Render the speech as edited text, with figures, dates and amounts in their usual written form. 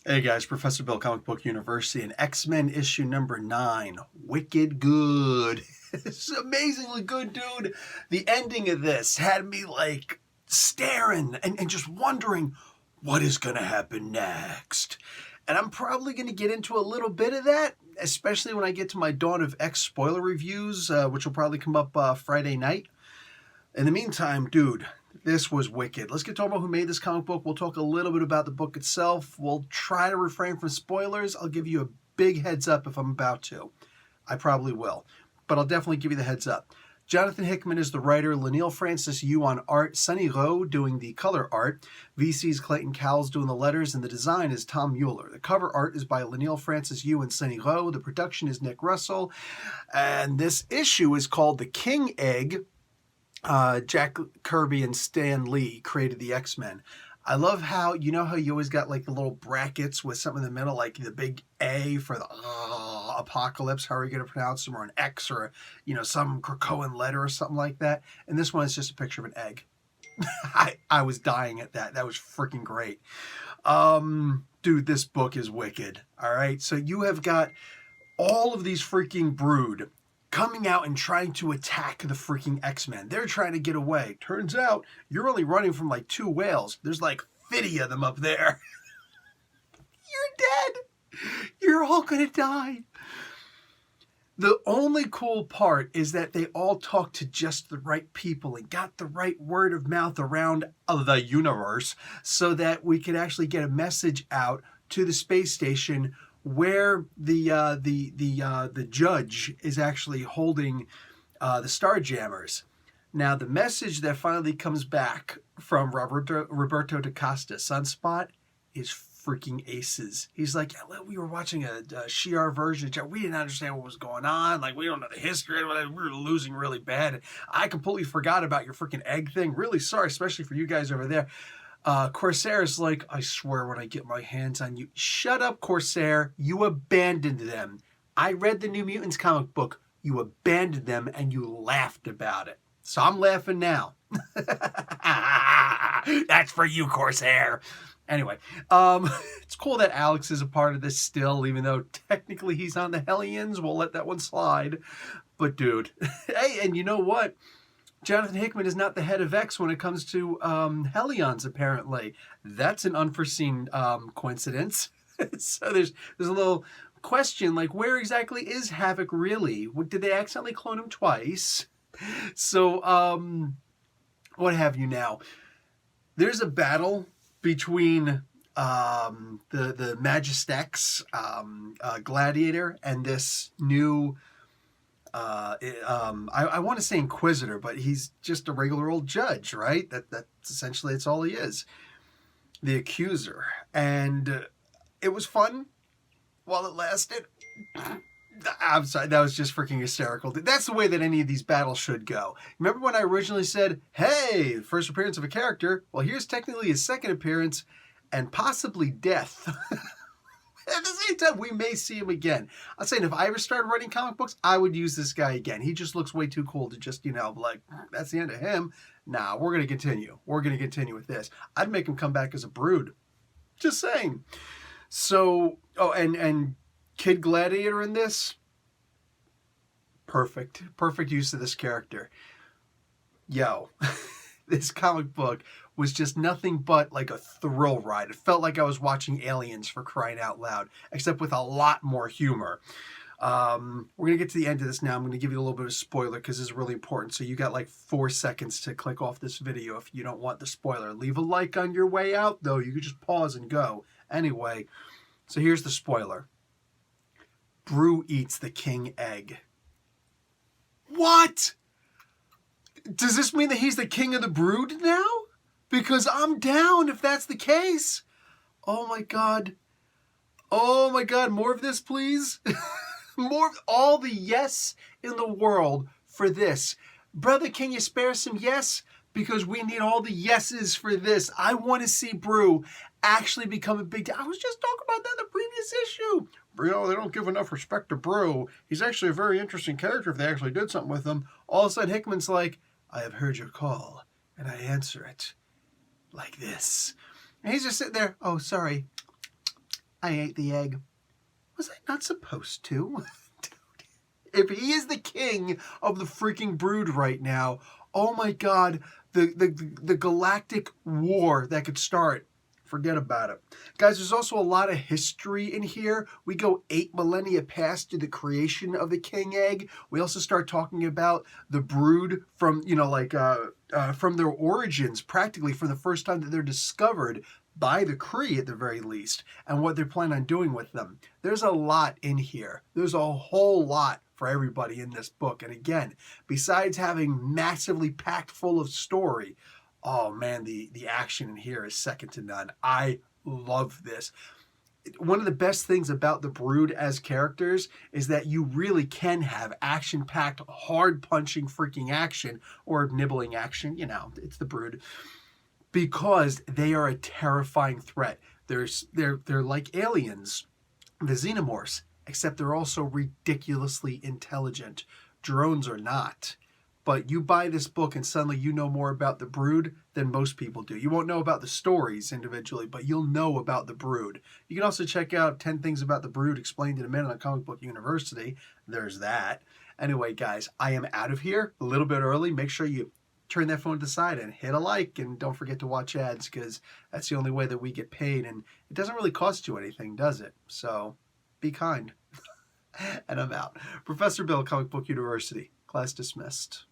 Hey guys, Professor Bill, Comic Book University, and X-Men issue number 9. Wicked good. It's amazingly good, dude. The ending of this had me like staring and just wondering what is going to happen next. And I'm probably going to get into a little bit of that, especially when I get to my Dawn of X spoiler reviews, which will probably come up Friday night. In the meantime, dude, this was wicked. Let's get talking about who made this comic book. We'll talk a little bit about the book itself. We'll try to refrain from spoilers. I'll give you a big heads up if I'm about to. I probably will, but I'll definitely give you the heads up. Jonathan Hickman is the writer, Lanil Francis Yu on art, Sonny Rowe doing the color art, VC's Clayton Cowles doing the letters, and the design is Tom Mueller. The cover art is by Lanil Francis Yu and Sonny Rowe. The production is Nick Russell, and this issue is called The King Egg. Jack Kirby and Stan Lee created the X-Men. I love how, you know how you always got like the little brackets with something in the middle, like the big A for the apocalypse, how are you going to pronounce them, or an X, or, some Krakoan letter or something like that. And this one is just a picture of an egg. I was dying at that. That was freaking great. Dude, this book is wicked. All right. So you have got all of these freaking brood coming out and trying to attack the freaking X-Men. They're trying to get away. Turns out you're only running from like 2 whales. There's like 50 of them up there. You're dead. You're all gonna die. The only cool part is that they all talked to just the right people and got the right word of mouth around the universe so that we could actually get a message out to the space station where the judge is actually holding the Starjammers. Now, the message that finally comes back from Roberto DaCosta, Sunspot, is freaking aces. He's like, yeah, we were watching a Shi'ar version. We didn't understand what was going on. Like, we don't know the history. We were losing really bad. I completely forgot about your freaking egg thing. Really sorry, especially for you guys over there. Corsair's like, I swear when I get my hands on you. Shut up, Corsair. You abandoned them. I read the New Mutants comic book. You abandoned them and you laughed about it. So I'm laughing now. That's for you, Corsair. Anyway, it's cool that Alex is a part of this still, even though technically he's on the Hellions. We'll let that one slide. But dude, hey, and you know what? Jonathan Hickman is not the head of X when it comes to Hellions, apparently. That's an unforeseen coincidence. So there's a little question, like, where exactly is Havoc really? Did they accidentally clone him twice? So, what have you now? There's a battle between the Magistex Gladiator and this new... I want to say Inquisitor, but he's just a regular old judge, right? That's essentially, it's all he is. The Accuser. And it was fun while it lasted. I'm sorry, that was just freaking hysterical. That's the way that any of these battles should go. Remember when I originally said, hey, first appearance of a character? Well, here's technically his second appearance and possibly death. At the same time, we may see him again. I'm saying if I ever started writing comic books, I would use this guy again. He just looks way too cool to just, like, that's the end of him. Nah, we're going to continue. We're going to continue with this. I'd make him come back as a brood. Just saying. So, and Kid Gladiator in this? Perfect. Perfect use of this character. Yo, this comic book was just nothing but like a thrill ride. It felt like I was watching Aliens, for crying out loud, except with a lot more humor. We're going to get to the end of this now. I'm going to give you a little bit of spoiler because this is really important. So you got like 4 seconds to click off this video if you don't want the spoiler. Leave a like on your way out, though. You can just pause and go. Anyway, so here's the spoiler. Brew eats the king egg. What? Does this mean that he's the king of the brood now? Because I'm down if that's the case. Oh my God. Oh my God. More of this, please. More of all the yes in the world for this. Brother, can you spare some yes? Because we need all the yeses for this. I want to see Brew actually become a big deal. I was just talking about that in the previous issue. They don't give enough respect to Brew. He's actually a very interesting character if they actually did something with him. All of a sudden, Hickman's like, I have heard your call, and I answer it like this. And he's just sitting there, oh, sorry. I ate the egg. Was I not supposed to? If he is the king of the freaking brood right now, oh my god, the galactic war that could start. Forget about it. Guys, there's also a lot of history in here. We go 8 millennia past to the creation of the king egg. We also start talking about the brood from, from their origins, practically from the first time that they're discovered by the Kree at the very least, and what they're planning on doing with them. There's a lot in here. There's a whole lot for everybody in this book. And again, besides having massively packed full of story, oh man, the action in here is second to none. I love this. One of the best things about the Brood as characters is that you really can have action-packed, hard-punching freaking action, or nibbling action, it's the Brood, because they are a terrifying threat. They're like aliens, the xenomorphs, except they're also ridiculously intelligent. Drones are not. But you buy this book and suddenly you know more about the Brood than most people do. You won't know about the stories individually, but you'll know about the Brood. You can also check out 10 Things About the Brood Explained in a Minute on Comic Book University. There's that. Anyway, guys, I am out of here a little bit early. Make sure you turn that phone to the side and hit a like, and don't forget to watch ads, because that's the only way that we get paid, and it doesn't really cost you anything, does it? So be kind. And I'm out. Professor Bill, Comic Book University. Class dismissed.